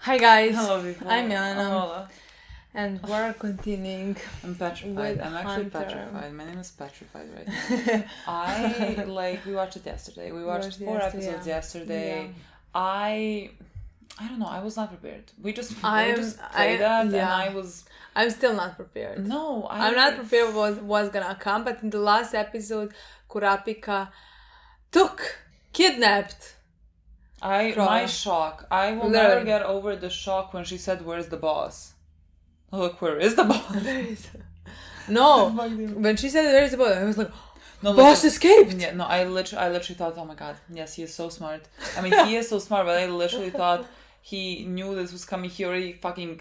Hi guys, Hello people. I'm Milena, Lola. and we're continuing. I'm petrified. With I'm actually Hunter. petrified. My name is petrified right now. We watched it yesterday. We watched 4 episodes yesterday. Yeah. I don't know. I was not prepared. We just played that, and I was. I'm still not prepared. No, I'm not prepared what's gonna come. But in the last episode, Kurapika kidnapped. My shock. I will never get over the shock when she said, "Where's the boss?" Look, where is the boss? No, when she said, "Where's the boss?" I was like, no, boss escaped. Yeah, no, I literally thought, oh my god, yes, he is so smart. I mean, he is so smart, but I literally thought he knew this was coming. He already fucking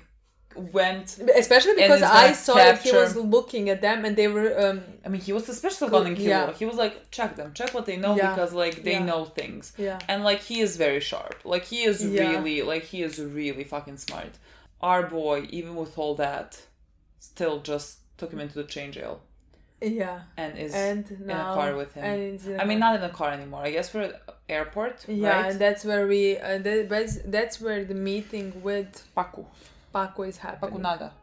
went. Especially because I saw that he was looking at them and they were. I mean, he was suspicious of Gon and Kilo. Yeah. He was like, check them, check what they know because like they know things. Yeah. And like he is very sharp. Like he is really fucking smart. Our boy, even with all that, still just took him into the chain jail. Yeah. And is in a car with him. I mean, not in a car anymore. I guess we're at the airport. Yeah, right? and that's where we. That's where the meeting with Paco is happening. Paco nada.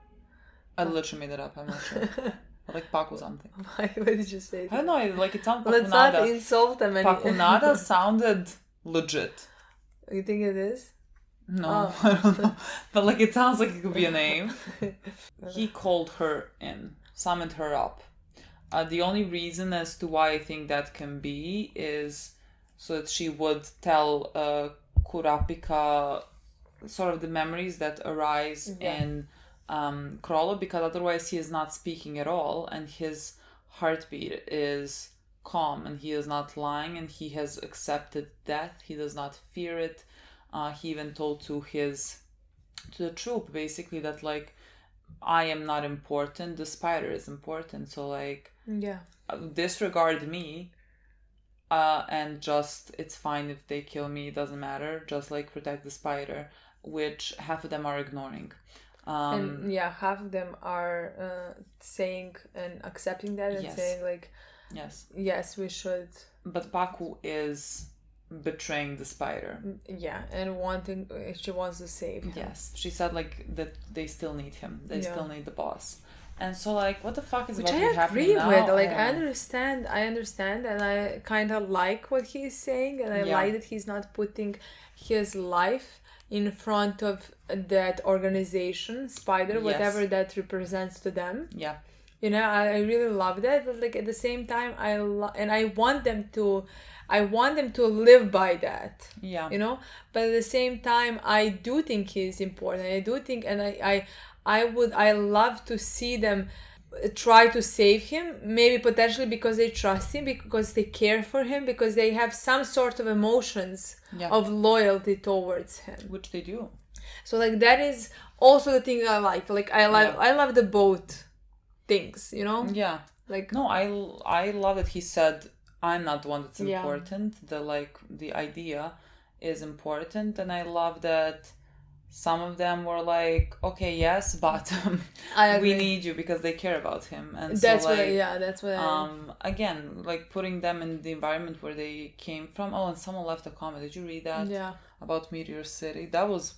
I literally made it up. I'm not sure. Like Paco something. Why did you say that? I don't know. Like it sounds. Let's not insult them. Paco nada sounded legit. You think it is? No, I don't know. But like it sounds like it could be a name. He called her in, summoned her up. The only reason as to why I think that can be is so that she would tell Kurapika sort of the memories that arise in Krollo, because otherwise he is not speaking at all and his heartbeat is calm and he is not lying and he has accepted death. He does not fear it. He even told to the troop basically that like I am not important, the spider is important, so like disregard me and just it's fine if they kill me, it doesn't matter, just like protect the spider, which half of them are ignoring. And half of them are saying and accepting that and saying like yes we should, but Paku is betraying the spider. Yeah, and she wants to save him. Yes, she said like that they still need him. They still need the boss. And so like what the fuck is about to be happening now? Which I agree with. Like I understand and I kind of like what he's saying and I like that he's not putting his life in front of that organization, Spider, whatever that represents to them. Yeah. You know, I really love that, but like at the same time I want them to live by that. Yeah. You know? But at the same time, I do think he's important. I do think, and I love to see them try to save him, maybe potentially because they trust him, because they care for him, because they have some sort of emotions of loyalty towards him. Which they do. So like that is also the thing I like. Like I love the both things, you know? Yeah. Like no, I love that he said I'm not the one that's important. The idea is important, and I love that some of them were like, okay, yes, but we need you because they care about him, and that's so that's what. Again, like putting them in the environment where they came from. Oh, and someone left a comment. Did you read that? Yeah. About Meteor City. That was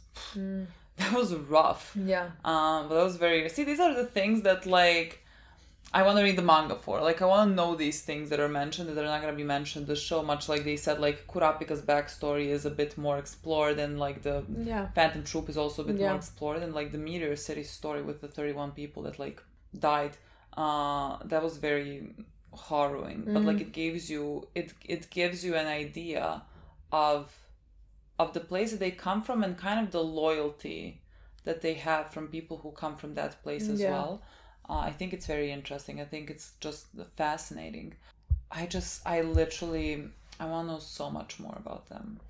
rough. Yeah. But that was very. See, these are the things that like. I want to read the manga for. Like, I want to know these things that are mentioned, that are not going to be mentioned in the show, much like they said, like, Kurapika's backstory is a bit more explored, and, like, the Phantom Troop is also a bit more explored, and, like, the Meteor City story with the 31 people that, like, died, that was very harrowing. But, like, it gives you an idea of the place that they come from and kind of the loyalty that they have from people who come from that place as well. I think it's very interesting. I think it's just fascinating. I want to know so much more about them.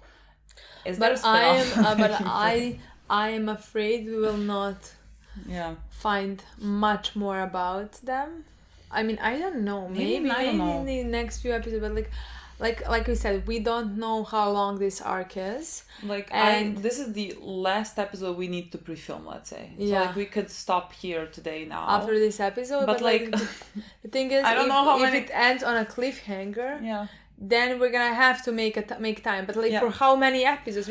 I am afraid we will not find much more about them. I mean, I don't know. Maybe in the next few episodes, but like we said, we don't know how long this arc is. This is the last episode we need to pre-film, let's say. So like we could stop here today now. After this episode, but like the thing is, I don't know how if it ends on a cliffhanger, then we're gonna have to make time. But like for how many episodes?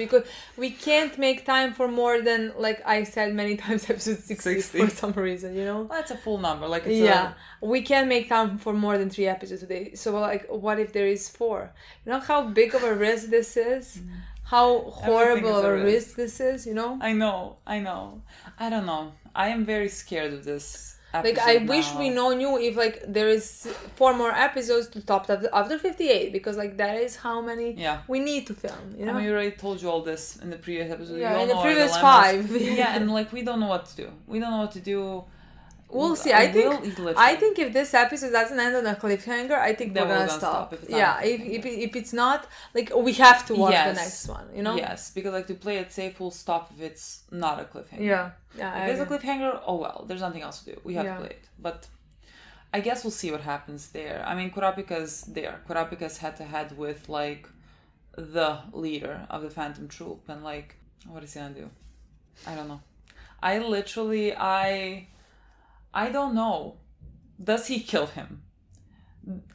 We can't make time for more than, like I said many times, episode 60 for some reason, you know. Well, that's a full number. Like it's we can't make time for more than 3 episodes a day. So like, what if there is 4? You know how big of a risk this is. How horrible of a risk this is, you know. I know. I don't know. I am very scared of this. Like I wish we knew if like there is 4 more episodes to top after 58, because like that is how many we need to film, you know. I mean, we already told you all this in the previous episode. Yeah, in the previous 5. Yeah, and like we don't know what to do. We'll see. I think if this episode doesn't end on a cliffhanger, I think we're gonna stop. If it's not, like, we have to watch the next one, you know? Yes, because like to play it safe, we'll stop if it's not a cliffhanger. Yeah. If there's a cliffhanger, oh well, there's nothing else to do. We have to play it. But I guess we'll see what happens there. I mean, Kurapika's there. Kurapika's head-to-head with like the leader of the Phantom Troop, and like, what is he gonna do? I don't know. I don't know. Does he kill him?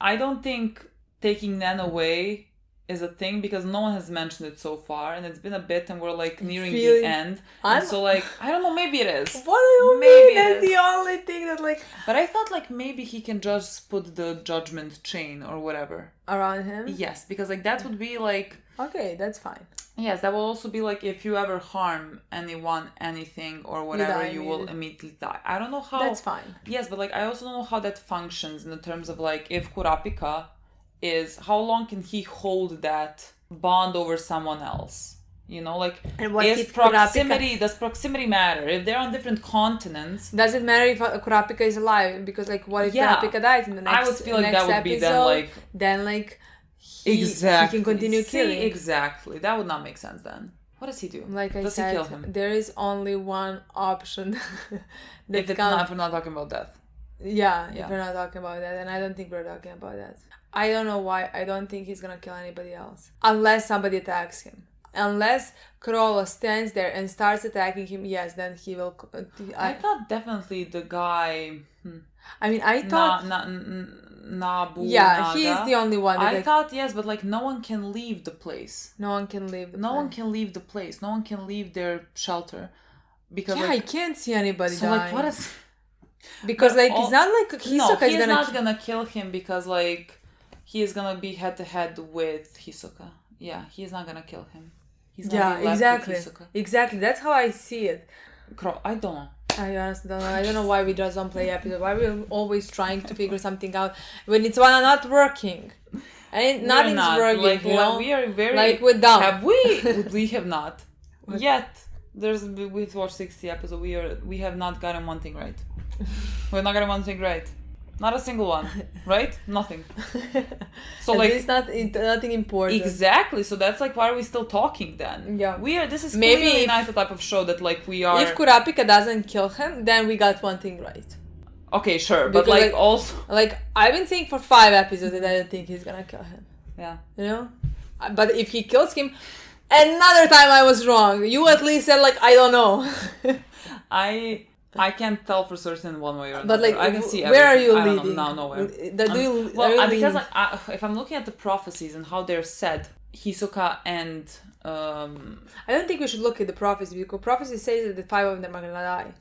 I don't think taking Nan away is a thing, because no one has mentioned it so far, and it's been a bit, and we're like nearing the end. And so like, I don't know, maybe it is. What do you mean? That's the only thing that like... But I thought like maybe he can just put the judgment chain or whatever around him? Yes, because like that would be like... Okay, that's fine. Yes, that will also be like, if you ever harm anyone, anything, or whatever, you will immediately die. I don't know how... That's fine. Yes, but like I also don't know how that functions in the terms of like, if Kurapika is... How long can he hold that bond over someone else? You know, like, does proximity matter? If they're on different continents... Does it matter if Kurapika is alive? Because like, what if Kurapika dies in the next episode? I would feel like that would be then like... Then like... He can continue killing. Exactly. That would not make sense then. What does he do? Like I said, he kill him? There is only one option. If we're not talking about death. Yeah, if we're not talking about that. And I don't think we're talking about that. I don't know why. I don't think he's gonna kill anybody else. Unless somebody attacks him. Unless Corolla stands there and starts attacking him, yes, then he will... I thought definitely the guy... I mean, I thought... Nabu. Yeah, Naga. he is the only one. I thought, yes, but like no one can leave the place. No one can leave the place. No one can leave the place. No one can leave their shelter. Because I can't see anybody dying. Like, what is... Because like, it's not like Hisoka is not gonna kill him, because like, he is gonna be head-to-head with Hisoka. Yeah, he is not gonna kill him. He's gonna be left with Hisoka. Exactly. That's how I see it. I don't know. I honestly don't know. I don't know why we just don't play episode. Why we're always trying to figure something out when it's not working. And nothing's working. Like, you know? We are very... Like, we're dumb. Have we? We have not. Yet. We've watched 60 episodes. We have not gotten one thing right. We've not gotten one thing right. Not a single one, right? Nothing. So like, it's nothing important. Exactly. So that's like, why are we still talking then? Yeah. This is clearly not the type of show that like we are. If Kurapika doesn't kill him, then we got one thing right. Okay, sure, because, but like also like I've been saying for 5 episodes that I don't think he's gonna kill him. Yeah. You know, but if he kills him, another time I was wrong. You at least said like I don't know. I can't tell for certain one way or another. But like, I can see where everything. are you leading? No, nowhere. Because like, if I'm looking at the prophecies and how they're said, Hisoka and I don't think we should look at the prophecies, because prophecy says that the 5 of them are gonna die.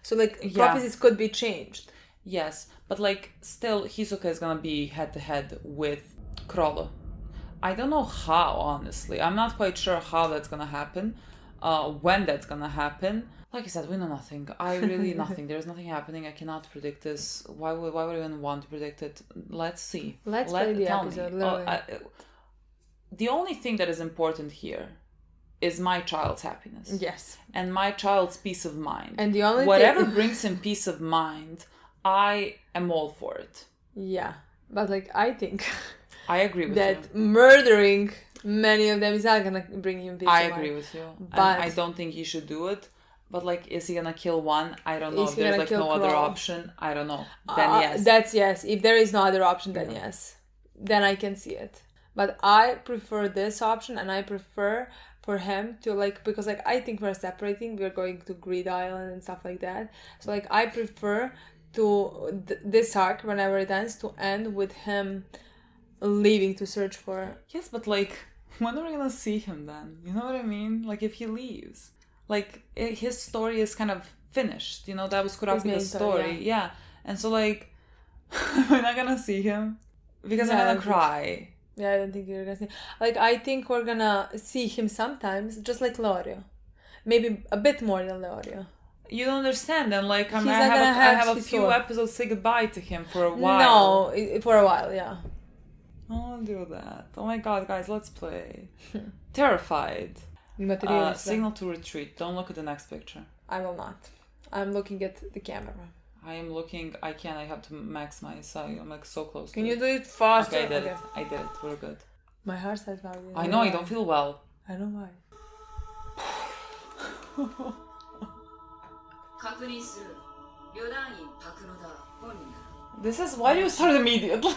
So like, prophecies could be changed. Yes, but like still, Hisoka is gonna be head to head with Crawler. I don't know how, honestly. I'm not quite sure how that's gonna happen. When that's gonna happen. Like I said, we know nothing. Nothing. There's nothing happening. I cannot predict this. Why would I even want to predict it? Let's see. Let's play the episode. The only thing that is important here is my child's happiness. Yes. And my child's peace of mind. And the only whatever brings him peace of mind, I am all for it. Yeah. But like, I think... I agree with you. That murdering many of them is not going to bring him peace of mind. I agree with you. But I don't think he should do it. But like, is he gonna kill one? I don't know. If there's like no other option, I don't know. Then yes. That's yes. If there is no other option, then yes. Then I can see it. But I prefer this option, and I prefer for him to like, because like I think we're separating. We're going to Greed Island and stuff like that. So like I prefer to this arc, whenever it ends, to end with him leaving to search for. Yes, but like, when are we gonna see him then? You know what I mean? Like, if he leaves, like his story is kind of finished. You know, that was Kurapika's story. Yeah, and so like, we're not gonna see him because I'm gonna cry. Yeah, I don't think you're gonna see. Like, I think we're gonna see him sometimes, just like Leorio. Maybe a bit more than Leorio. You don't understand, and like I have a few episodes say goodbye to him for a while. No, for a while, yeah. I won't do that. Oh my god, guys, let's play. Terrified. Signal to retreat. Don't look at the next picture. I will not. I'm looking at the camera. I am looking. I can't. I have to max my sight. I'm like so close. Can you do it faster? Okay, I did it. We're good. My heart starts pounding. I know. I don't feel well. I know why. This is why do you start immediately?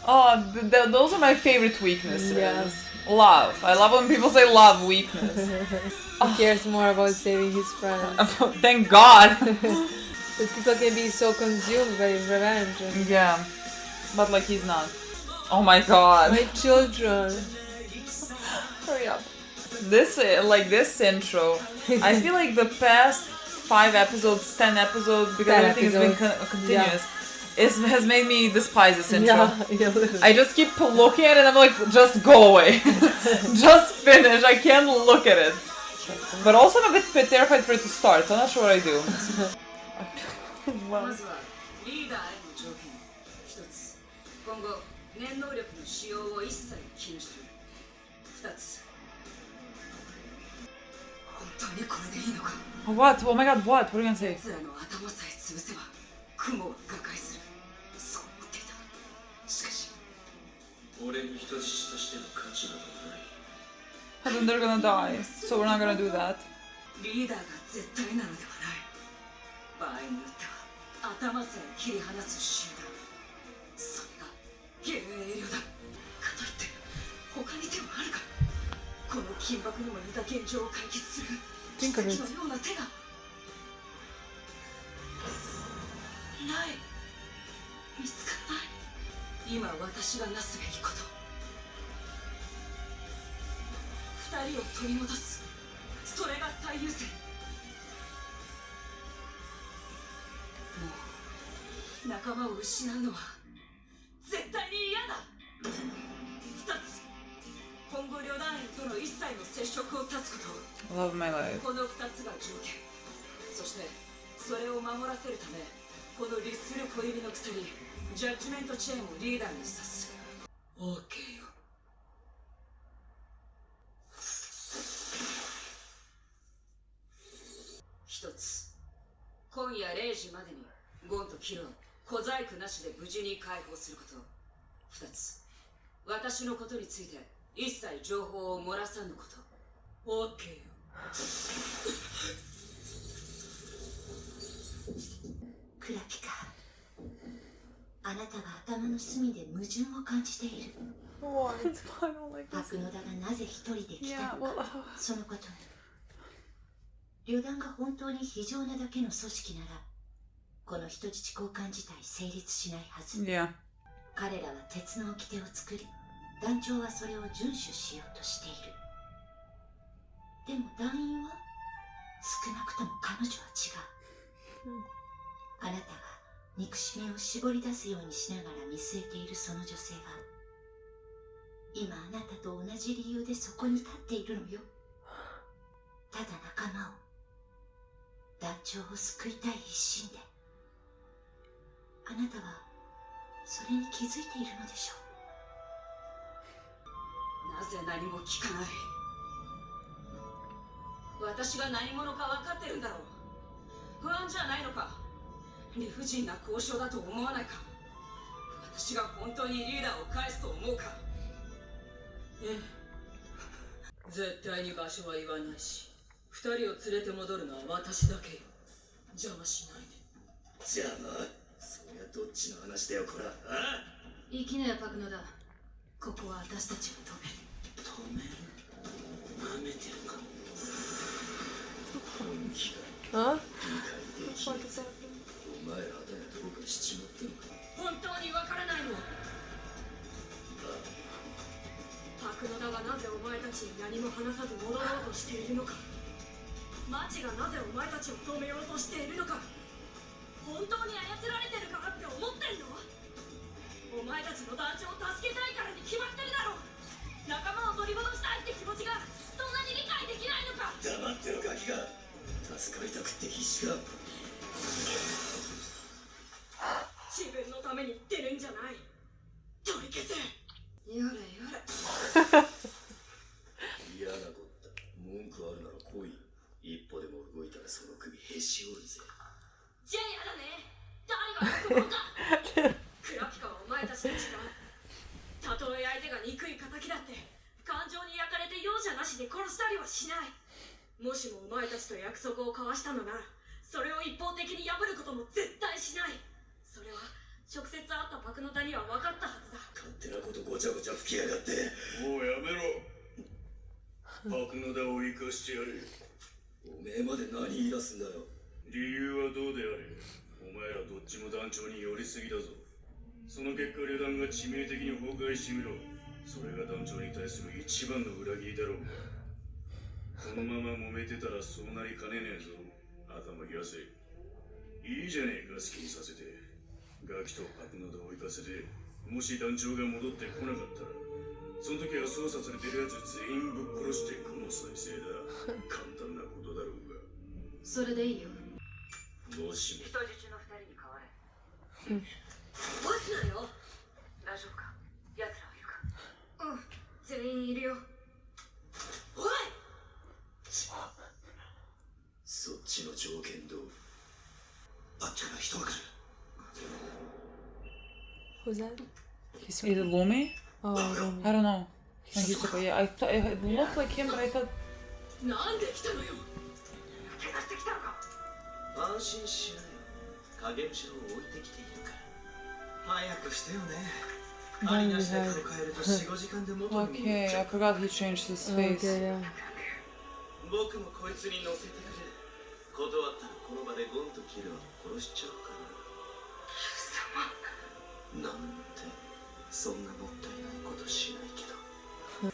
Oh, those are my favorite weaknesses. Yes. Love. I love when people say love, weakness. He cares more about saving his friends. Thank God. But people can be so consumed by revenge. Yeah. But like he's not. Oh my God. My children. Hurry up. This intro, I feel like the past 5 episodes, 10 episodes, because everything has been continuous, has made me despise this intro. Yeah, I just keep looking at it and I'm like, just go away. Just finish. I can't look at it. But also I'm a bit terrified for it to start, so I'm not sure what I do. Well. What? Oh my god, what? What are you gonna say? And then they're gonna die, so we're not gonna do that. Think of it. Love my life. What? I don't like this. Yeah, well, 旅団が本当に非常なだけの組織なら、この人質交換自体成立しないはず。Yeah. 彼らは鉄の掟を作り、団長はそれを遵守しようとしている。でも団員は少なくとも彼女は違う。あなたが憎しみを絞り出すようにしながら見据えているその女性は、今あなたと同じ理由でそこに立っているのよ。ただ仲間を、団長を救いたい一心で。あなたはそれに気づいているのでしょう。なぜ何も聞かない。私が何者か分かってるんだろう。不安じゃないのか。理不尽な交渉だと思わないか。私が本当にリーダーを返すと思うか。ええ、絶対に場所は言わないし、二人を連れて戻るのは私だけよ。邪魔しないで。邪魔？そりゃどっちの話だよ、こら。ああ、行きなよパクノだ。ここは私たちを止める。止める？舐めてるか。本気が理解できない。お前らだがどうかしちまったのか。本当にわからないの。パクノだがなぜお前たちに何も話さず戻ろうとしているのか。マチがなぜお前たちを止めようとしているのか。本当に操られてるからって思ってんの？お前たちの団長を助けたいからに決まってるだろ。仲間を取り戻したいって気持ちがそんなに理解できないのか。黙ってろガキが。助かりたくって必死か。自分のために言ってるんじゃない。取り消せ。やれやれ。嫌なこった。文句あるなら来い。一歩でも動いたらその首へし折るぜ。じゃあやだね。誰が吹くもんか。クラピカはお前たちと違う。たとえ相手が憎い敵だって感情に焼かれて容赦なしで殺したりはしない。もしもお前たちと約束を交わしたのならそれを一方的に破ることも絶対しない。それは直接会ったパクノダには分かったはずだ。勝手なことごちゃごちゃ吹きやがって。もうやめろ。パクノダを生かしてやる。おめえまで何言い出すんだよ。理由はどうであれお前らどっちも団長に寄りすぎだぞ。その結果旅団が致命的に崩壊してみろ。それが団長に対する一番の裏切りだろうが。このまま揉めてたらそうなりかねねえぞ。頭冷やせ。いいじゃねえか好きにさせて。ガキとパクノダを生かせて、もし団長が戻ってこなかったらその時は操作されてるやつ全員ぶっ殺してこの再生だ。簡単なことだろうが。それでいいよ。もしも人質の2人に代われ。ボスなよ。大丈夫か。奴らはいるか。うん、全員いるよ。おい。そっちの条件どう？あっちから人が来る。Who's that? Is it Lumi? Oh, Lumi. I don't know. Like he's like, yeah, I thought it looked like him, but I thought. なんで来たのよ。怪我してきたのか。安心しなよ。影武者を置いてきているから。早くしてよね。アリナして帰ると4、5時間で元に戻っ Okay, ちゃ I う。forgot he changed his face. Okay, yeah. 僕もこいつに乗せてくれ。断ったらこの場でゴンとキルを殺しちゃうから。なんてそんなもったいないことしないけど。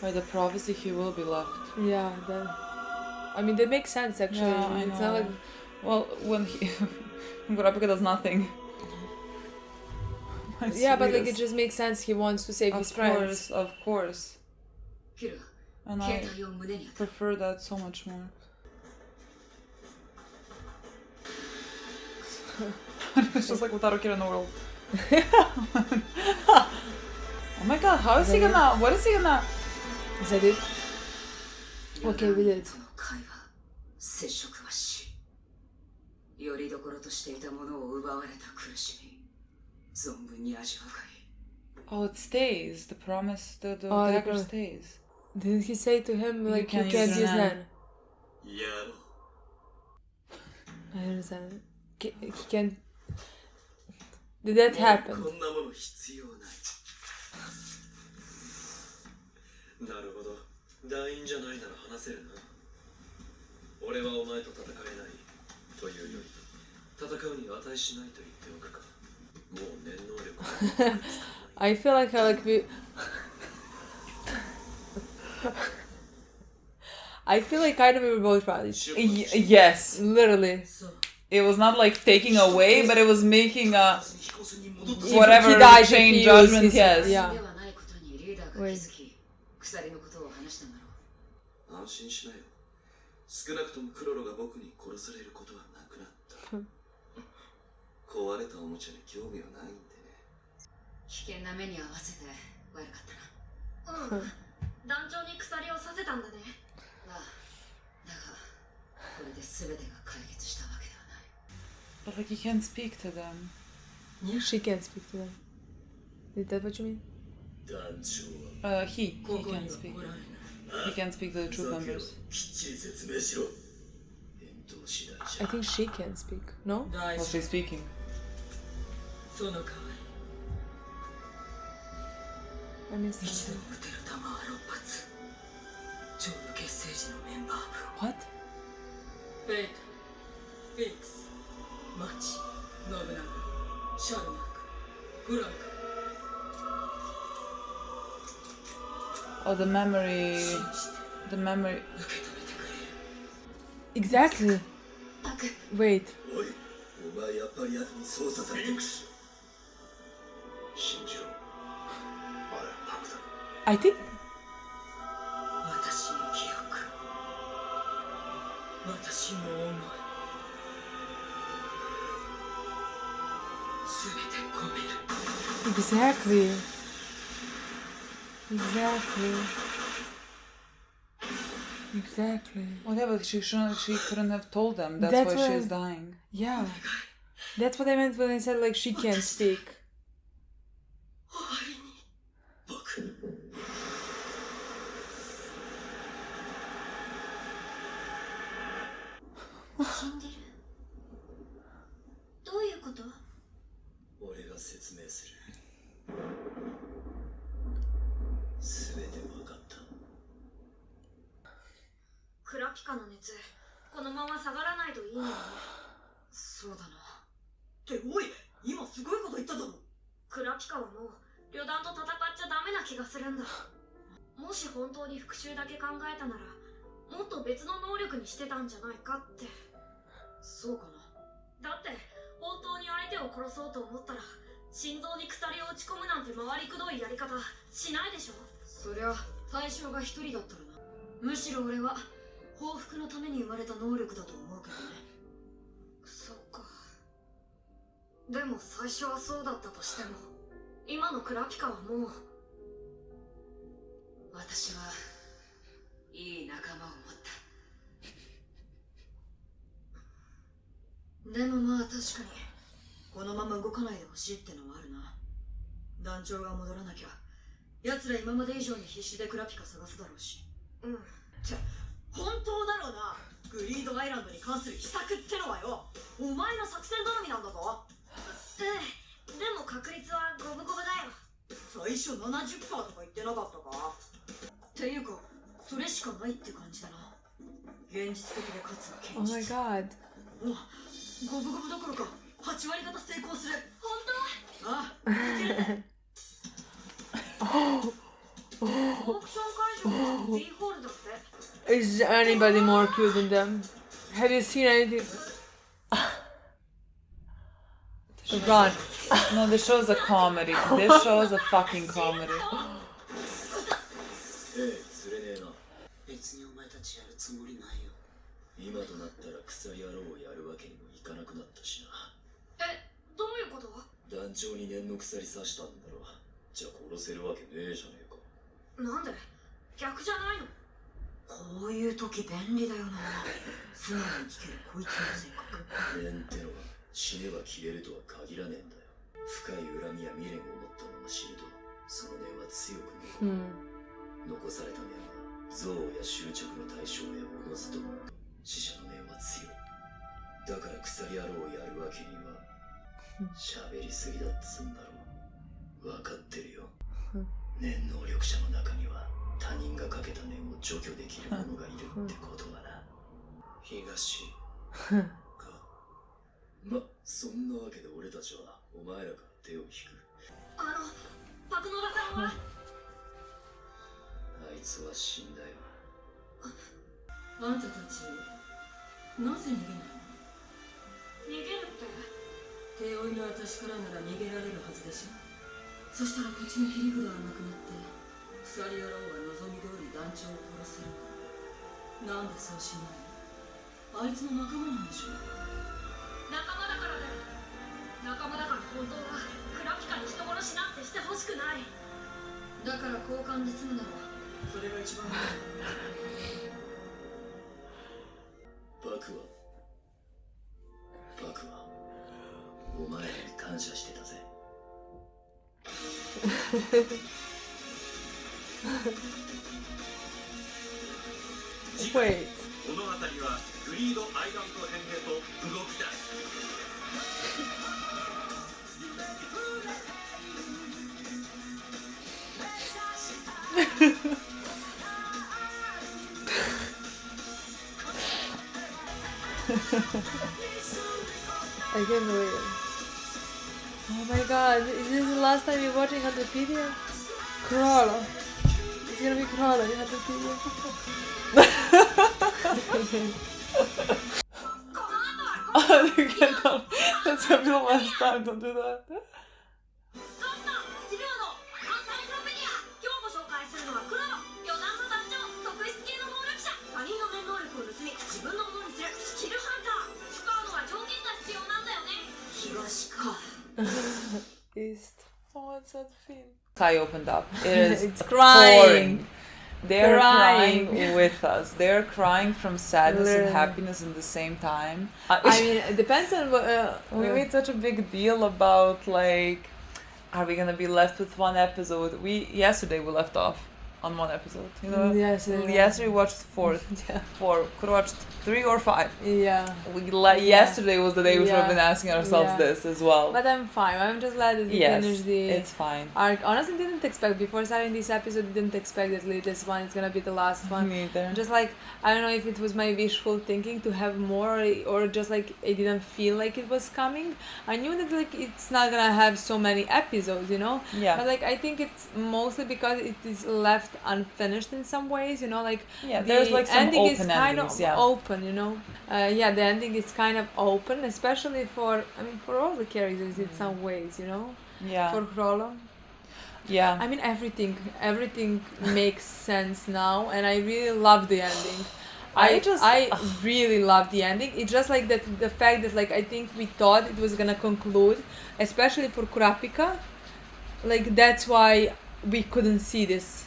By the prophecy, he will be left. Yeah, that. I mean, that makes sense actually. Yeah, I It's know. not like. Well, when he Kurapika does nothing. Yeah, but like it just makes sense. He wants to save his friends. Of course. And I prefer that so much more. It's just like without a kid in the world. Oh my god, how is he gonna... What is he gonna... Is that it? Okay, we did. 接触はし、よりどころとしていたものを奪われた苦しみ、存分に味わうがいい。 Oh, it stays. The promise, the dagger stays. Didn't he say to him like you can't use hand? Yeah. I understand. He can't. Did that happen? こんなもの必要ない。なるほど。団員じゃないなら話せるな。俺はお前と戦えないというより戦うに値しないと言っておくか。もう念能力は I feel like we I feel like kind of we were both right. Yes. Literally. It was not like taking away, but it was making a whatever change judgment, yes. Yeah. Wait. 安心しなよ。少なくともクロロが僕に殺されることはなくなった。壊れたおもちゃに興味はないんでね。危険な目に合わせて悪かったな。うん。団長に鎖をさせたんだね。ああ。だがこれで全てが解決したわけではない。But like he can't speak to them. She can't speak to them. Is that what you mean? He can't speak. He can't speak to the troop members. I think she can speak. No? Well, she's speaking. Let me see. What? Fate, Fix, Machi, Nobunaga, Sharnak, Frank. Oh, the memory. Exactly. Wait. I think. Exactly. Whatever, she couldn't have told them. That's why she's dying. Yeah. That's what I meant when I said like she can't speak. Oh my god. Is anybody more cute than them? Have you seen anything? Run. No, this show is a comedy. This show is a fucking comedy. Wait. I can't believe it. Oh my god, is this the last time you're watching Hunterpedia? Crawler. It's gonna be Crawler in Hunterpedia. You can't. That's gonna be the last time, don't do that. East. Oh, it's that film. I opened up. It is it's crying. Pouring. They're crying with us. They're crying from sadness and happiness at the same time. I mean, it depends on what... we made such a big deal about, like, are we gonna be left with one episode? Yesterday we left off on one episode, you know? Yesterday we watched 4. Could have watched 3 or 5. Yeah. Yesterday was the day we should have been asking ourselves this as well. But I'm fine. I'm just glad that we finished the it's fine. arc. Honestly, didn't expect, before starting this episode, didn't expect that this one is gonna be the last one. Me either. Just like, I don't know if it was my wishful thinking to have more, or just like it didn't feel like it was coming. I knew that like it's not gonna have so many episodes, you know? Yeah. But like I think it's mostly because it is left unfinished in some ways, you know, like there's like some ending open is kind endings, of open, you know. The ending is kind of open, especially for all the characters in some ways, you know. Yeah. For Crawler. Yeah. I mean everything makes sense now, and I really love the ending. I really love the ending. It's just like that, the fact that like I think we thought it was gonna conclude, especially for Kurapika. Like that's why we couldn't see this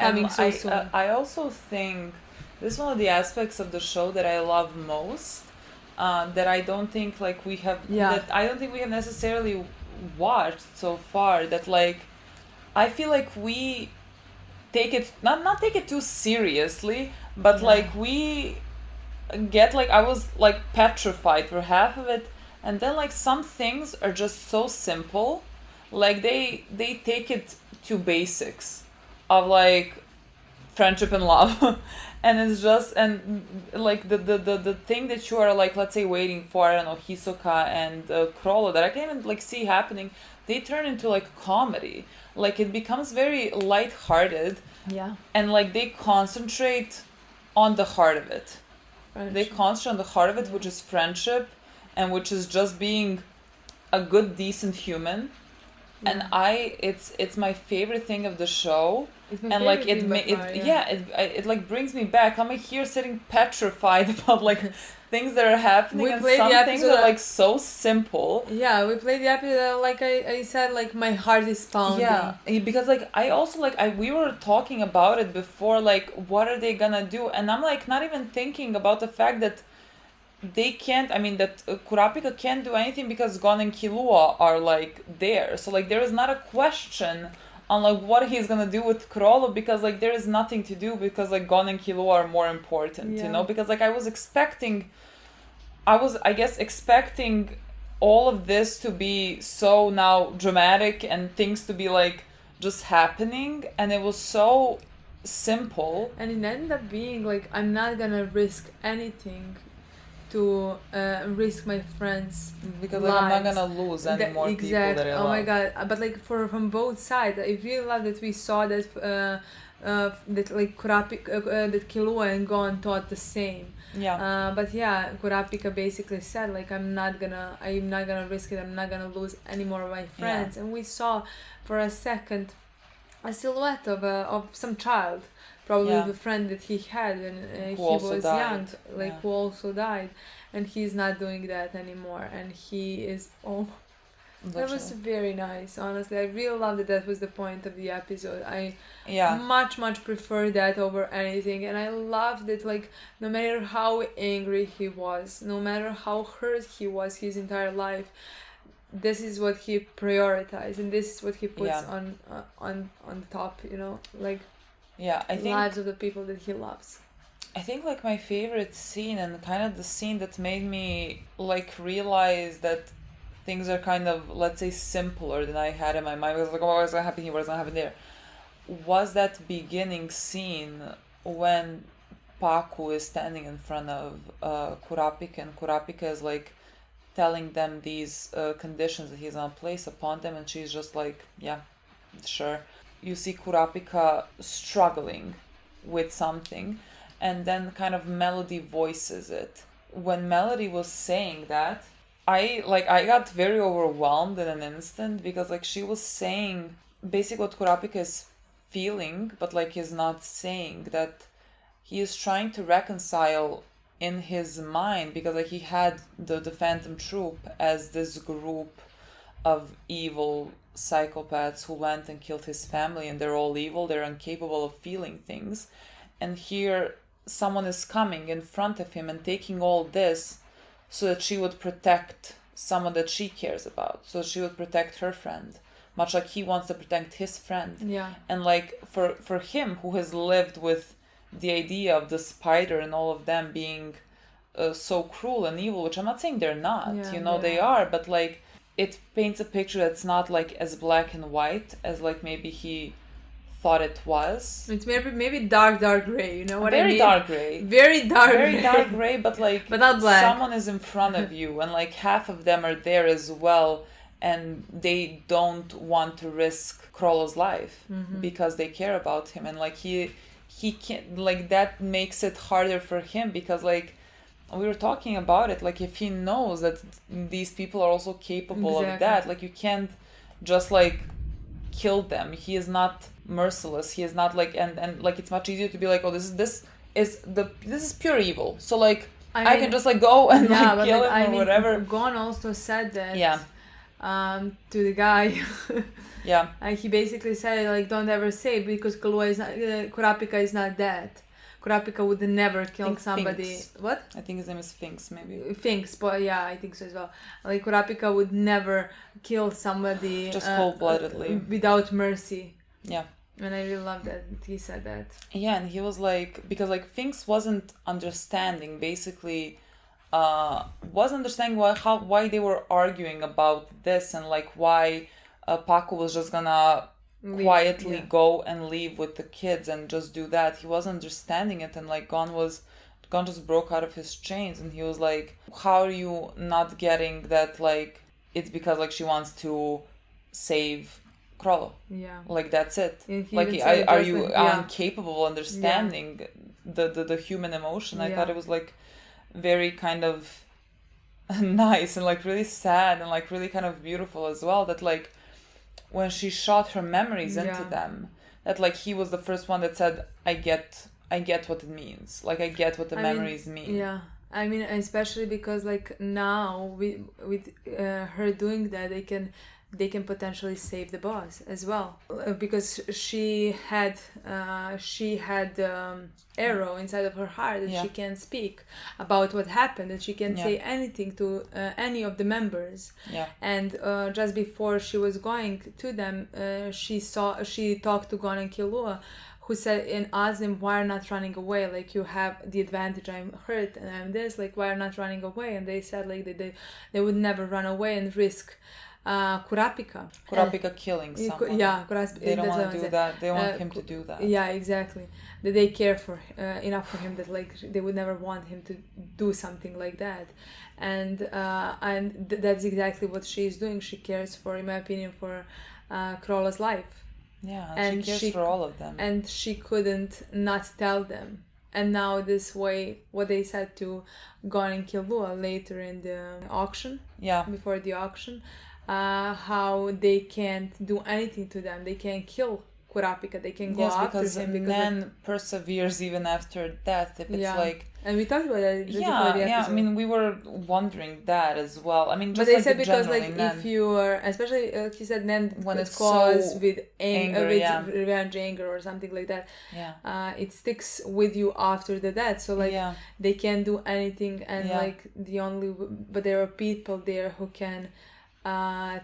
coming so soon. I also think this is one of the aspects of the show that I love most. That I don't think like we have. That I don't think we have necessarily watched so far. That like, I feel like we take it not take it too seriously, but like we get like I was like petrified for half of it, and then like some things are just so simple, like they take it to basics of like friendship and love. And it's just, and like the thing that you are like, let's say waiting for, I don't know, Hisoka and Crawler, that I can't even like see happening, they turn into like comedy. Like it becomes very lighthearted. Yeah. And like they concentrate on the heart of it. Friendship. They concentrate on the heart of it, which is friendship, and which is just being a good, decent human. And it's my favorite thing of the show. And like it like brings me back. I'm like here sitting petrified about like things that are happening, and some things are like so simple. Yeah, we played the episode like I said, like my heart is pounding. Yeah, because like I also like we were talking about it before, like what are they gonna do, and I'm like not even thinking about the fact that they can't, that Kurapika can't do anything because Gon and Killua are like there. So like there is not a question on like what he's gonna do with Crawler, because like there is nothing to do, because like Gon and Killua are more important, you know? Because like I was expecting all of this to be so now dramatic and things to be like just happening, and it was so simple. And it ended up being like, I'm not gonna risk anything to risk my friends, because like, I'm not gonna lose any more people that I love. Oh my god! But like from both sides, I really love that we saw that that like Kurapika, that Killua and Gon thought the same. Yeah. But yeah, Kurapika basically said like, I'm not gonna risk it. I'm not gonna lose any more of my friends. And we saw for a second a silhouette of some child. Probably the friend that he had when he was young, who also died, and he's not doing that anymore. And he is that was very nice. Honestly, I really loved that was the point of the episode. I much prefer that over anything, and I loved that like no matter how angry he was, no matter how hurt he was his entire life, this is what he prioritized, and this is what he puts on the top. You know, like. Yeah, I think lives of the people that he loves. I think like my favorite scene, and kind of the scene that made me like realize that things are kind of, let's say, simpler than I had in my mind, because like, oh, what's gonna happen here, what's gonna happen there, was that beginning scene when Paku is standing in front of Kurapika, and Kurapika is like telling them these conditions that he's gonna place upon them, and she's just like, yeah, sure. You see Kurapika struggling with something, and then kind of Melody voices it. When Melody was saying that, I got very overwhelmed in an instant, because like she was saying basically what Kurapika is feeling, but like is not saying, that he is trying to reconcile in his mind, because like he had the Phantom Troop as this group of evil psychopaths who went and killed his family, and they're all evil, they're incapable of feeling things. And here someone is coming in front of him and taking all this so that she would protect someone that she cares about, so she would protect her friend, much like he wants to protect his friend. Yeah. And like for him, who has lived with the idea of the spider and all of them being so cruel and evil, which I'm not saying they're not, they are, but like it paints a picture that's not like as black and white as like maybe he thought it was. It's maybe dark gray, you know what I mean? Very dark gray. Very dark gray, but like but not black. Someone is in front of you, and like half of them are there as well, and they don't want to risk Krollo's life because they care about him, and like he can't, like that makes it harder for him, because like we were talking about it, like if he knows that these people are also capable of that, like you can't just like kill them. He is not merciless. He is not like, and like it's much easier to be like, oh, this is pure evil, so like I can just like go and like kill him or whatever. Gon also said that to the guy. Yeah. He basically said like, don't ever say, because Kurapika is not dead. Kurapika would never kill somebody. Finks. What? I think his name is Finks, maybe. Finks, but yeah, I think so as well. Like Kurapika would never kill somebody just cold-bloodedly, without mercy. Yeah. And I really love that he said that. Yeah, and he was like, because like Finks wasn't understanding, basically, wasn't understanding why they were arguing about this, and like why Paku was just gonna quietly go and leave with the kids and just do that. He wasn't understanding it, and like Gon just broke out of his chains, and he was like, how are you not getting that, like it's because like she wants to save Krollo. Yeah. Like that's it. Like are you incapable of understanding the human emotion? I thought it was like very kind of nice and like really sad and like really kind of beautiful as well, that like when she shot her memories into them, that like he was the first one that said, I get what it means. Like I get what the memories mean. Yeah. I mean, especially because like now with her doing that, they can potentially save the boss as well, because she had arrow inside of her heart that she can't speak about what happened, and she can't say anything to any of the members. And just before she was going to them, she talked to Gon and Killua, who said and asked them, why are not running away? Like you have the advantage, I'm hurt and I'm this, like why are not running away? And they said like they would never run away and risk Kurapika killing someone. They don't want to do that. They want him to do that. Yeah, exactly. That they care for enough for him that like they would never want him to do something like that. And that's exactly what she's doing. She cares for, in my opinion, for Krollo's life. Yeah, and she cares for all of them. And she couldn't not tell them. And now this way, what they said to Gon and Killua later in the auction, before the auction, how they can't do anything to them. They can't kill Kurapika. They can go after him. Because man perseveres even after death. If it's like... And we talked about that. I mean, we were wondering that as well. I mean, just but they like said because like Nen, if you are, especially he said Nen when it's caused so with anger, revenge, anger or something like that. It sticks with you after the death. So like they can't do anything, and like but there are people there who can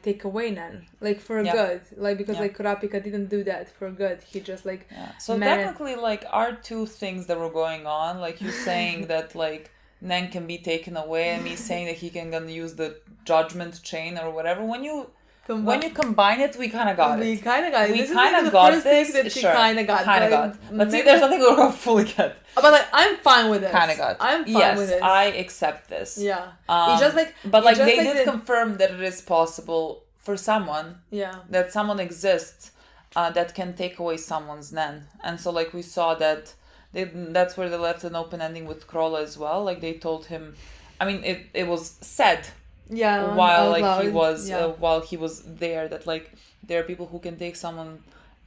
take away Nen, like for good, like because like Kurapika didn't do that for good. He just like so technically like our two things that were going on, like you saying that like Nen can be taken away, and me saying that he can gonna use the judgment chain or whatever. When you when you combine it, we kind of got it. We kind of got it. We this kind is of like got the first this. thing that she Sure. kind of got. Kind of got. But see, there's nothing we're going to fully get. But like, I'm fine with this. Kind of got. I'm fine yes, with this. I accept this. Yeah. It's just like. But like they like did confirm that it is possible for someone. Yeah. That someone exists that can take away someone's nen. And so like we saw that that's where they left an open ending with Krolla as well. Like they told him, I mean it was said while like he was while he was there that like there are people who can take someone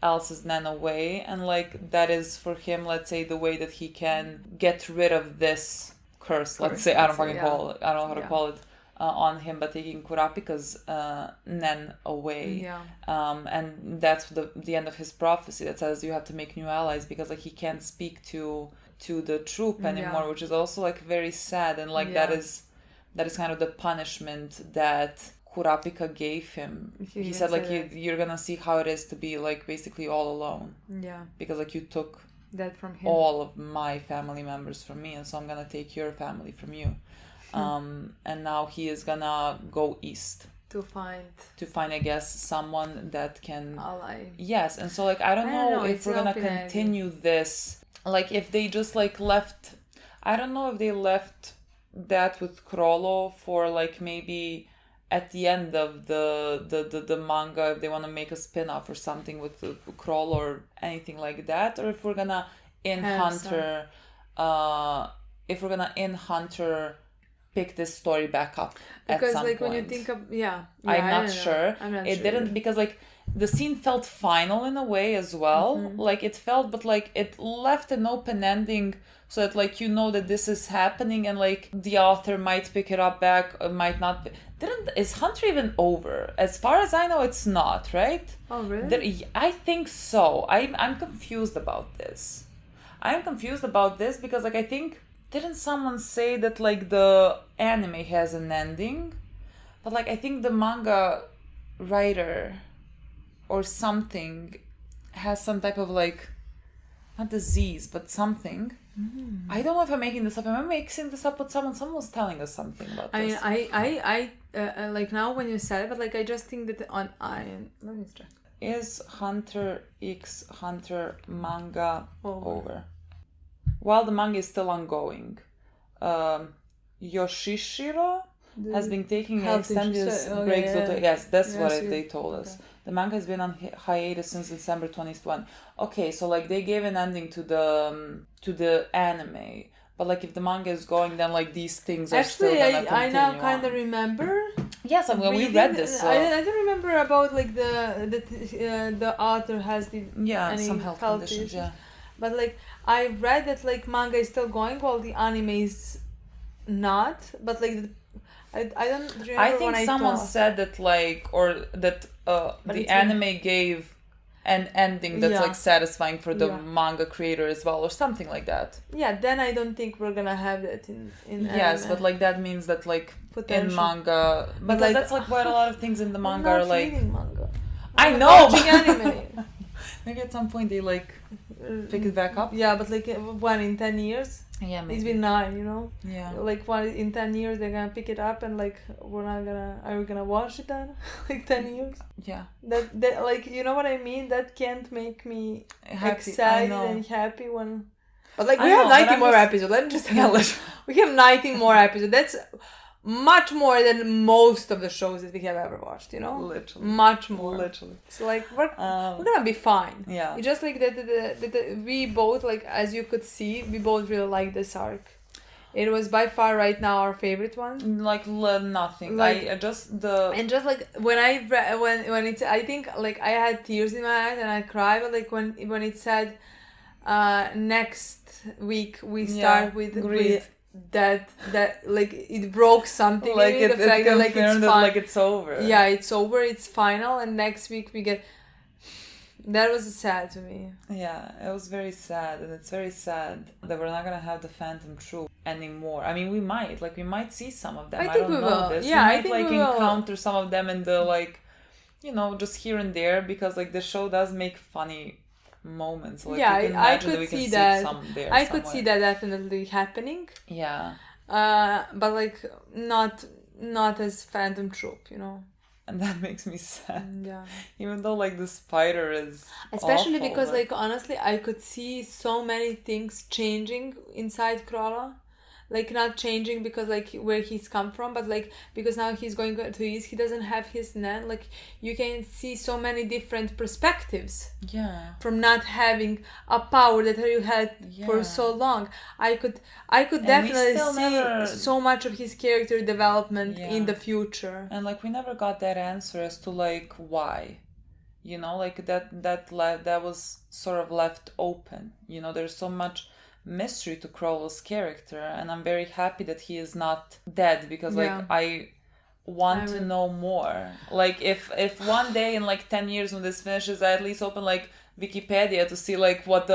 else's nen away, and like that is for him, let's say, the way that he can get rid of this curse. Let's say I don't know how to call it. On him, but taking Kurapika's nen away. And that's the end of his prophecy that says you have to make new allies, because like he can't speak to the troop anymore, which is also like very sad, and like that is kind of the punishment that Kurapika gave him. He said like you're gonna see how it is to be like basically all alone. Yeah. Because like you took that from him. All of my family members from me, and so I'm gonna take your family from you. And now he is gonna go east to find I guess someone that can ally. Yes, and so like I don't know if we're gonna continue this, like if they just like left, I don't know if they left that with Krollo for like maybe at the end of the manga, if they want to make a spin-off or something with Krollo or anything like that, or if we're gonna in Hunter pick this story back up because at some like point. When you think of I'm not sure. It didn't, because like the scene felt final in a way as well. Like it felt, but like it left an open ending so that like you know that this is happening, and like the author might pick it up back or might not. Is Hunter even over? As far as I know, it's not, right? Oh really? I think so. I'm confused about this. I'm confused about this because like I think, didn't someone say that like the anime has an ending? But like I think the manga writer or something has some type of like, not disease, but something. I don't know if I'm making this up. Am I mixing this up with someone? Someone was telling us something about this. I like now when you said it, but like I just think that let me check. Is Hunter x Hunter manga over? While the manga is still ongoing, Yoshishiro has been taking extended breaks. Yes, that's what they told us. Okay. The manga has been on hiatus since December 2021. Okay, so like they gave an ending to the anime, but like if the manga is going, then like these things are still gonna continue. I now kind of remember. Yes, I mean we read this. So. I don't remember about like the author has some health conditions. Yeah. But like I read that like manga is still going while the anime is not. But like I don't remember. I think someone said that like, or that the anime gave an ending that's like satisfying for the manga creator as well, or something like that. Yeah, then I don't think we're gonna have that in yes, anime. But like that means that like in manga, but like, that's like quite a lot of things in the manga are like. Reading manga. I know. Watching anime. Maybe at some point they like pick it back up. Yeah, but like when in 10 years. Yeah, maybe. It's been 9, you know. Yeah. Like in 10 years they're gonna pick it up, and like are we gonna watch it then? Like 10 years. Yeah. That like, you know what I mean? That can't make me excited and happy when. But like we have 90 more episodes. Let me just tell you. We have 90 more episodes. That's much more than most of the shows that we have ever watched, you know. Literally. Much more. Literally. So like we're gonna be fine. Yeah. It's just like that we both, like, as you could see, we both really like this arc. It was by far right now our favorite one. Like nothing. Like and just like when I read when it's, I think like I had tears in my eyes and I cried, but like when it said next week we start with that like it broke something like in me, the fact that like it's fine. Like it's over. Yeah, it's over, it's final, and next week we get. That was sad to me. Yeah, it was very sad, and it's very sad that we're not gonna have the Phantom Troop anymore. I mean, we might see some of them. I think we will. This. Yeah, I think we will encounter some of them in the like, you know, just here and there, because like the show does make funny moments. Like, I could see that. I could see that definitely happening. Yeah. But like not as Phantom Troop, you know. And that makes me sad. Yeah. Even though like the spider is especially awful, because but... like honestly I could see so many things changing inside Crawler. Like not changing because like where he's come from, but like because now he's going to East, he doesn't have his nan. Like you can see so many different perspectives. Yeah. From not having a power that you had for so long. I could definitely see so much of his character development in the future. And like we never got that answer as to like why. You know, like that was sort of left open. You know, there's so much mystery to Crowell's character, and I'm very happy that he is not dead, because like I want to know more. Like if one day in like 10 years when this finishes, I at least open like Wikipedia to see like what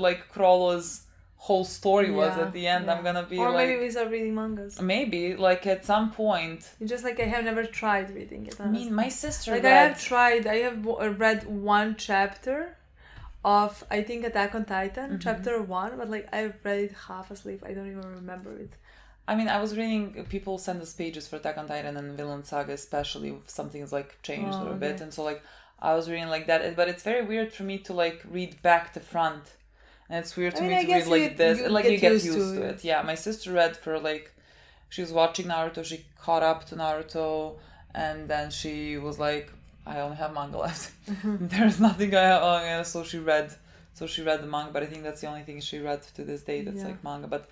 like Crowell's whole story was at the end. I'm gonna be maybe we start reading mangas. Maybe like at some point. Just like I have never tried reading it. Honestly. I mean, my sister like read... I have read one chapter of, I think, Attack on Titan, chapter 1, but like I read it half asleep. I don't even remember it. I mean, I was reading, people send us pages for Attack on Titan and Vinland Saga, especially if something's like changed a little bit, and so like I was reading like that. But it's very weird for me to like read back to front, and it's weird to me to read like this. You get used to it. Yeah, my sister read for like, she was watching Naruto, she caught up to Naruto, and then she was like, I only have manga left. There's nothing so she read the manga, but I think that's the only thing she read to this day that's like manga. But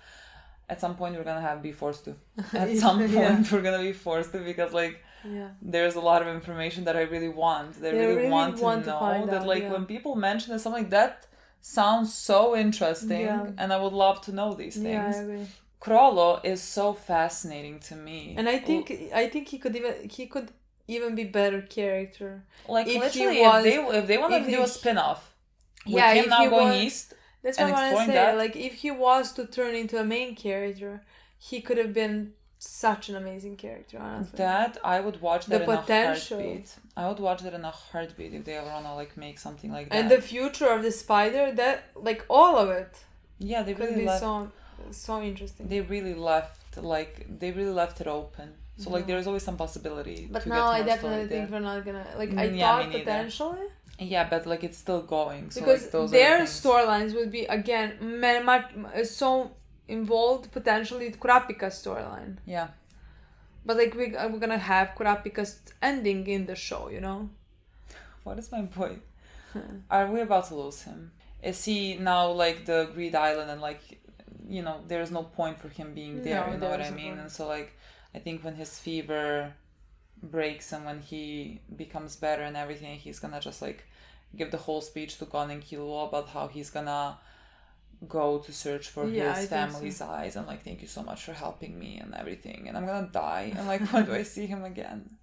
at some point we're gonna be forced to. At some point we're gonna be forced to, because like there's a lot of information that I really want. That I really want to know. That like when people mention it, something like that sounds so interesting, and I would love to know these things. Yeah, I agree. Crollo is so fascinating to me. And I think he could even be better character. Like if literally, if they want to do a spin-off with him now going east. That's what I want to say. Like if he was to turn into a main character, he could have been such an amazing character. Honestly, that I would watch that in a heartbeat. I would watch that in a heartbeat if they ever wanna like make something like that. And the future of the spider, that like all of it. Yeah, they could really be so interesting. They really left it open. So like there's always some possibility. But now I definitely think we're not gonna I thought potentially. Yeah, but like it's still going. So because like, those their storylines would be again much so involved potentially with Kurapika's storyline. Yeah. But like we're gonna have Kurapika's ending in the show, you know. What is my point? Are we about to lose him? Is he now like the Greed Island and like, you know, there's no point for him being there, you know what I mean? And so like I think when his fever breaks and when he becomes better and everything, he's gonna just like give the whole speech to Gon and Killua about how he's gonna go to search for his family's eyes and like, thank you so much for helping me and everything, and I'm gonna die, and like when do I see him again?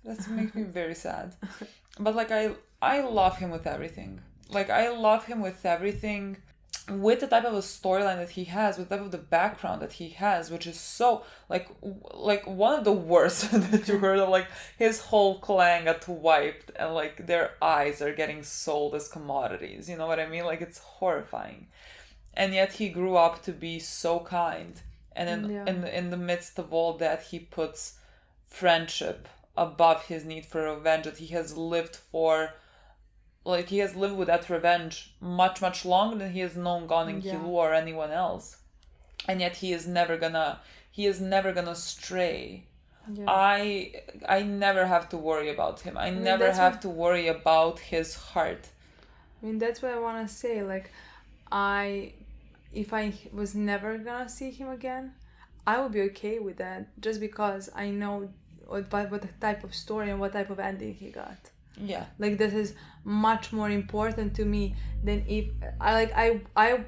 That makes me very sad. But like I love him with everything. Like I love him with everything, with the type of a storyline that he has, with the type of the background that he has, which is so like one of the worst that you heard of. Like his whole clan got wiped and like their eyes are getting sold as commodities, you know what I mean? Like it's horrifying, and yet he grew up to be so kind, and in the midst of all that he puts friendship above his need for revenge that he has lived for. Like, he has lived with that revenge much, much longer than he has known Gon and Killua or anyone else. And yet he is never gonna stray. Yeah. I never have to worry about him. I never have to worry about his heart. I mean, that's what I want to say. Like, if I was never gonna see him again, I would be okay with that. Just because I know what type of story and what type of ending he got. Yeah, like this is much more important to me than if I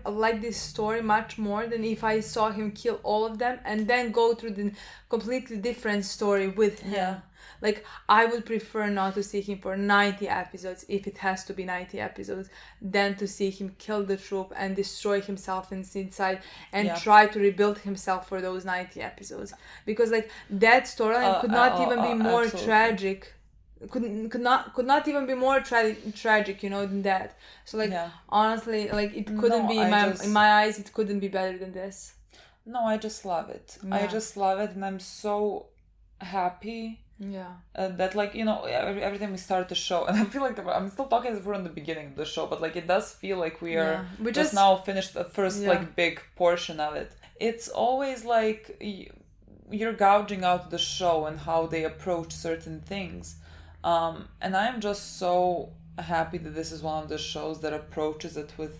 like this story much more than if I saw him kill all of them and then go through the completely different story with him. Yeah. Like I would prefer not to see him for 90 episodes if it has to be 90 episodes than to see him kill the troop and destroy himself inside and try to rebuild himself for those 90 episodes, because like that storyline could not even be more absolutely. Tragic. Could not even be more tragic, you know, than that. So like honestly, like it couldn't be in my eyes, it couldn't be better than this. No, I just love it. Yeah. I just love it, and I'm so happy That like, you know, every time we start the show, and I feel like I'm still talking as if we're in the beginning of the show, but like it does feel like we are just now finished the first like big portion of it. It's always like you're gouging out the show and how they approach certain things, and I'm just so happy that this is one of the shows that approaches it with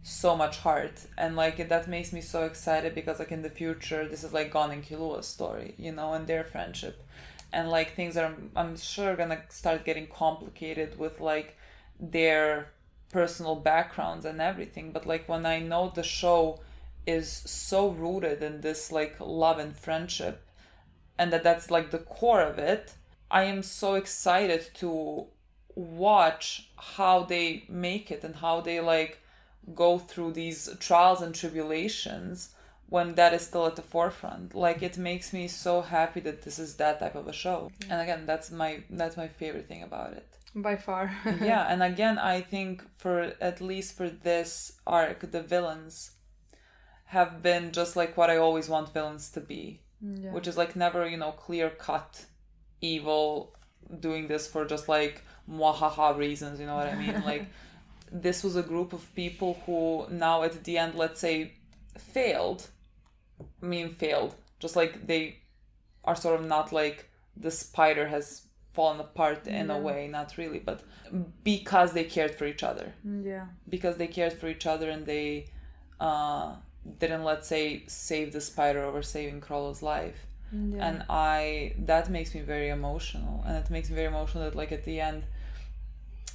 so much heart, and like that makes me so excited because like in the future this is like Gon and Killua's story, you know, and their friendship, and like things are I'm sure gonna start getting complicated with like their personal backgrounds and everything, but like when I know the show is so rooted in this like love and friendship and that's like the core of it, I am so excited to watch how they make it and how they like go through these trials and tribulations when that is still at the forefront. Like it makes me so happy that this is that type of a show. And again, that's my favorite thing about it by far. Yeah, and again I think for at least for this arc the villains have been just like what I always want villains to be, which is like never, you know, clear cut evil doing this for just like mwahaha reasons, you know what I mean? Like this was a group of people who now at the end, let's say, failed, just like they are sort of not like the spider has fallen apart in a way, not really, but because they cared for each other. Because they cared for each other and they didn't, let's say, save the spider over saving Krollo's life. And that makes me very emotional, and it makes me very emotional that like at the end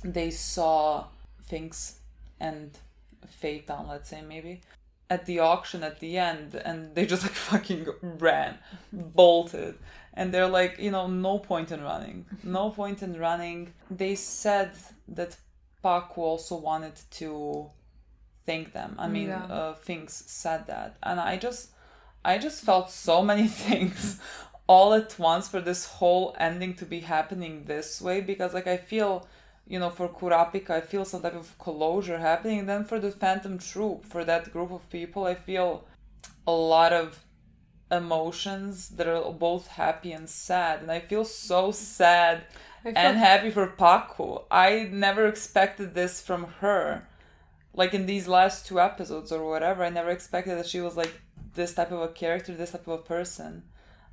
they saw things and fate down, let's say, maybe at the auction at the end, and they just like fucking bolted, and they're like, you know, no point in running. They said that Paku also wanted to thank them. I mean, things said that, and I just felt so many things all at once for this whole ending to be happening this way, because like I feel, you know, for Kurapika I feel some type of closure happening, and then for the Phantom Troop, for that group of people, I feel a lot of emotions that are both happy and sad, and I feel so sad and happy for Paku. I never expected this from her. Like in these last 2 episodes or whatever, I never expected that she was like this type of a character, this type of a person,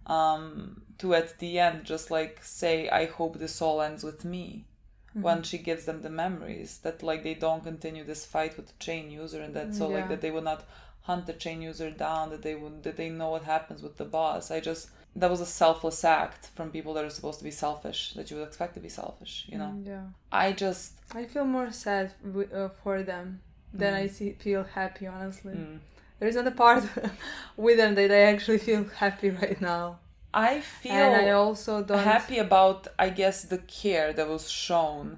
to at the end just like say, I hope this all ends with me. When she gives them the memories that like they don't continue this fight with the chain user, and that so like that they would not hunt the chain user down, that they know what happens with the boss. That was a selfless act from people that are supposed to be selfish, that you would expect to be selfish, you know. I feel more sad for them than I feel happy, honestly. There is not a part with them that I actually feel happy right now. I feel and I also don't happy about, I guess, the care that was shown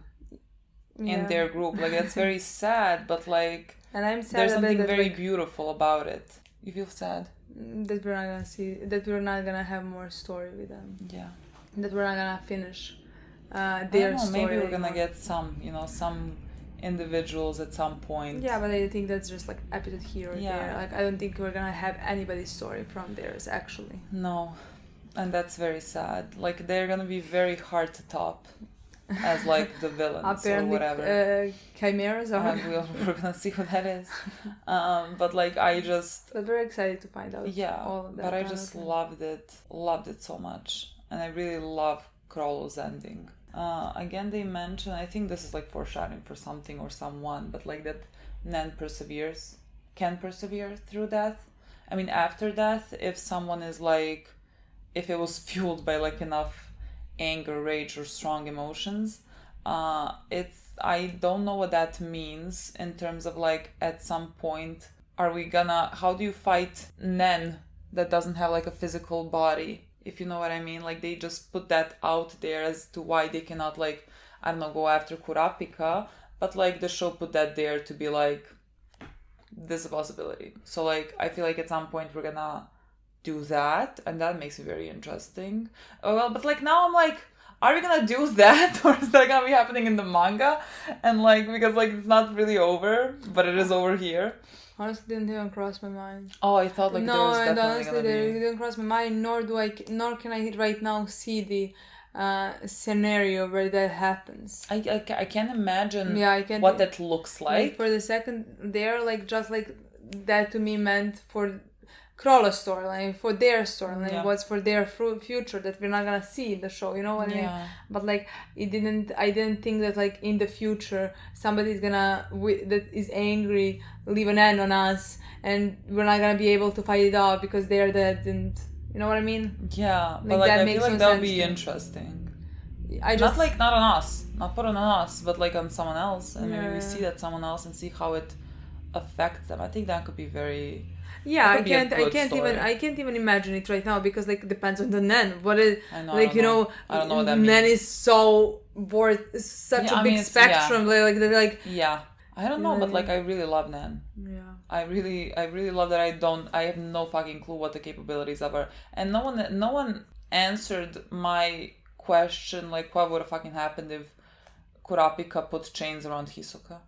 in their group. Like, it's very sad, but like, and I'm sad there's something very like, beautiful about it. You feel sad? That we're not gonna have more story with them. Yeah. That we're not gonna finish their story. Maybe we're gonna get some individuals at some point. Yeah, but I think that's just like episode here or there. Like, I don't think we're gonna have anybody's story from theirs, actually. No. And that's very sad. Like, they're gonna be very hard to top as like the villains or whatever. Chimeras or we're gonna see what that is. But like But very excited to find out. All of that. But I just loved it so much, and I really love Krollo's ending. Again, they mention, I think this is like foreshadowing for something or someone, but like that Nen can persevere through death. I mean, after death, if someone is like, if it was fueled by like enough anger, rage, or strong emotions, I don't know what that means in terms of like, at some point, how do you fight Nen that doesn't have like a physical body, if you know what I mean? Like, they just put that out there as to why they cannot, like, I don't know, go after Kurapika, but like the show put that there to be like, this is a possibility. So like, I feel like at some point we're gonna do that, and that makes me very interesting. But like now I'm like, are we gonna do that, or is that gonna be happening in the manga? And like, because like it's not really over, but it is over here. Honestly, didn't even cross my mind. Oh, I thought like there was definitely honestly, it didn't cross my mind. Nor can I right now see the scenario where that happens. I can't imagine what that looks like. For the second there, like just like that to me meant for Krolla's storyline, for their storyline, was for their future that we're not gonna see in the show, you know what I mean? But like I didn't think that like in the future somebody's gonna that is angry leave an end on us and we're not gonna be able to fight it out because they're dead, and you know what I mean? Yeah, but like I feel like that would be interesting. Not on us, not put on us, but like on someone else, and maybe we see that someone else and see how it affects them. I think that could be very. Yeah, I can't even imagine it right now because like it depends on the Nen. What is I know, like I don't know. I don't know what that means. Nen is so such a big spectrum. Like they're like. Yeah, I don't know, but like I really love Nen. Yeah. I really love that I have no fucking clue what the capabilities of her, and no one answered my question like what would have fucking happened if Kurapika put chains around Hisoka.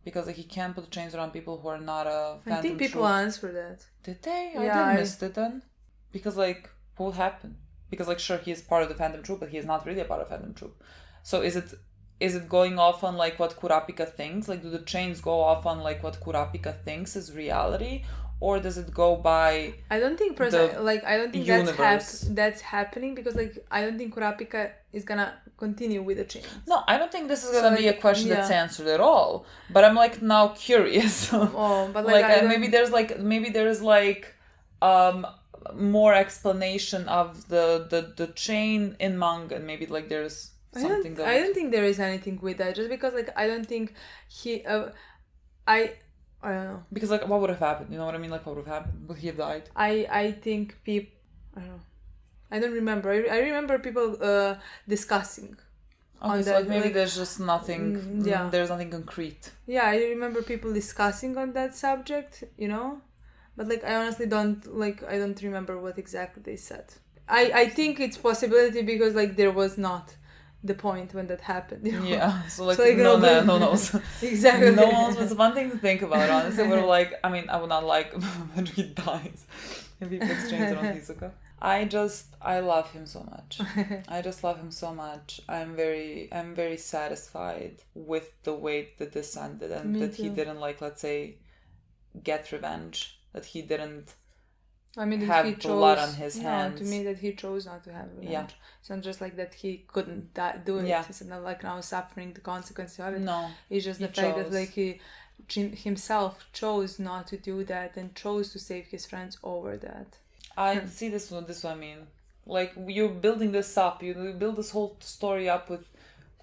Because like he can't put chains around people who are not a Phantom Troop. I think people answered that. Did they? I missed it then. Because like, what would happen? Because like, sure, he is part of the Phantom Troop, but he is not really a part of Phantom Troop. So is it going off on like what Kurapika thinks? Like, do the chains go off on like what Kurapika thinks is reality, or does it go by? I don't think that's happening because like I don't think Kurapika is gonna continue with the chains. No, I don't think this is gonna be a question that's answered at all. But I'm like now curious. But like maybe there's like more explanation of the chain in manga, and maybe like there's something I don't think there is anything with that. Just because like I don't think he I don't know. Because like what would have happened? You know what I mean? Like what would have happened? Would he have died? I think people. I don't know. I don't remember. I remember people discussing. Okay, so like maybe there's just nothing. There's nothing concrete. Yeah, I remember people discussing on that subject. You know, but like I honestly don't remember what exactly they said. I think it's possibility because like there was not the point when that happened. You know? Yeah, so like no one knows. Exactly. No one knows. It's one thing to think about, honestly. But like, I mean, I would not like when he dies if he puts chains around Hisoka. I love him so much. I just love him so much. I'm very satisfied with the way that this ended, and that he didn't like, let's say, get revenge. That he didn't. I mean, have blood on his hands. To me, that he chose not to have revenge. Yeah. It's not just like that he couldn't do it. Yeah. He's not like now suffering the consequences of it. No. It's just the fact that like he himself chose not to do that and chose to save his friends over that. I see this one. I mean, like you're building this up. You build this whole story up with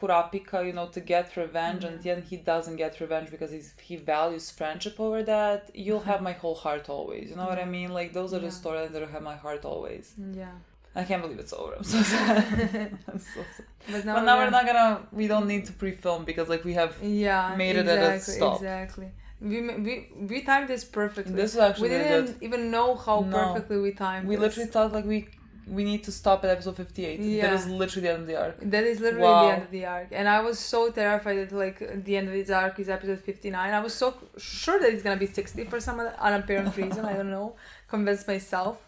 Kurapika, you know, to get revenge, and then he doesn't get revenge because he values friendship over that. You'll have my whole heart always. You know what I mean? Like those are the storylines that have my heart always. Yeah. I can't believe it's over. I'm so sad. I'm so sad. But now we don't need to pre-film because like we have made it at a stop. Exactly. We timed this perfectly. This is actually we didn't even know how perfectly we timed We literally thought like we need to stop at episode 58. Yeah. That is literally the end of the arc. That is literally the end of the arc. And I was so terrified that like the end of this arc is episode 59. I was so sure that it's gonna be 60 for some unapparent reason. I don't know. Convinced myself.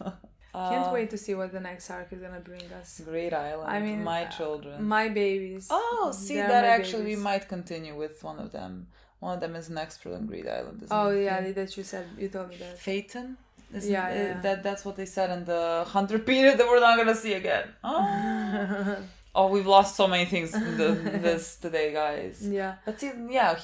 Can't wait to see what the next arc is gonna bring us. Great Island. I mean, my children. My babies. Oh, see, that actually we might continue with one of them. One of them is next on Great Island, isn't it? Yeah, that you said. You told me that. Phaeton? Yeah. That's what they said in the Hunter period that we're not gonna see again. Oh, we've lost so many things in this today, guys. Yeah. But see,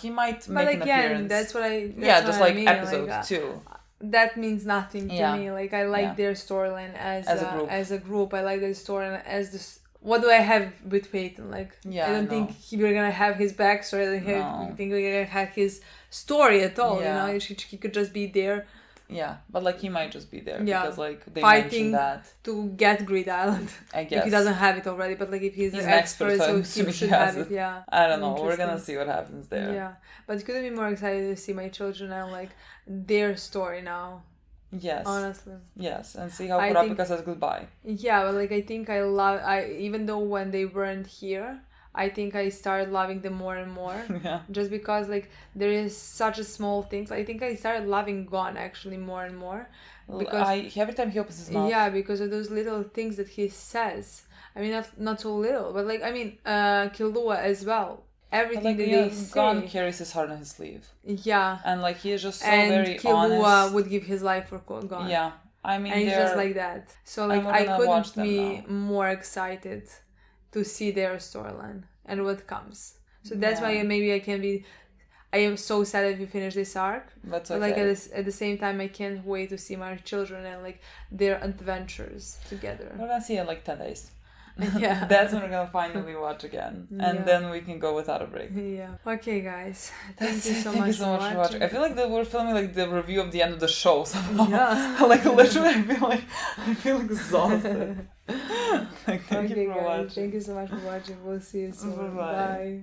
he might make an appearance. That's what I. Just like episode 2. That means nothing to me. Like I like their storyline as a group. I like their storyline as this. What do I have with Peyton? Like I don't think we're gonna have his backstory. I don't think we're gonna have his story at all. You know, he could just be there. Yeah, but like he might just be there because like they fighting mentioned that to get Great Island. I guess if he doesn't have it already, but like if he's an expert, so he should have it. Yeah, I don't know. We're gonna see what happens there. Yeah, but couldn't be more excited to see my children and like their story now. Yes. Honestly. Yes, and see how Kurapika says goodbye. Yeah, but like I think even though when they weren't here, I think I started loving them more and more. Yeah. Just because like there is such a small things. I think I started loving Gon actually more and more. because every time he opens his mouth. Yeah, because of those little things that he says. I mean, not so little, but like, I mean, Killua as well. Everything that they say. Gon carries his heart on his sleeve. Yeah. And like he is just so and very Killua honest. would give his life for Gon. Yeah. I mean, and it's just like that. So like I couldn't be more excited to see their storyline and what comes. So that's why maybe I am so sad that we finish this arc. That's okay. But like at the same time, I can't wait to see my children and like their adventures together. We're gonna see it in like 10 days. Yeah. That's when we're gonna finally watch again. And then we can go without a break. Yeah. Okay, guys. Thank you so much for watching. I feel like we're filming like the review of the end of the show somehow. Yeah. Like literally I feel exhausted. Thank you for watching. Thank you so much for watching. We'll see you soon. Bye. Bye.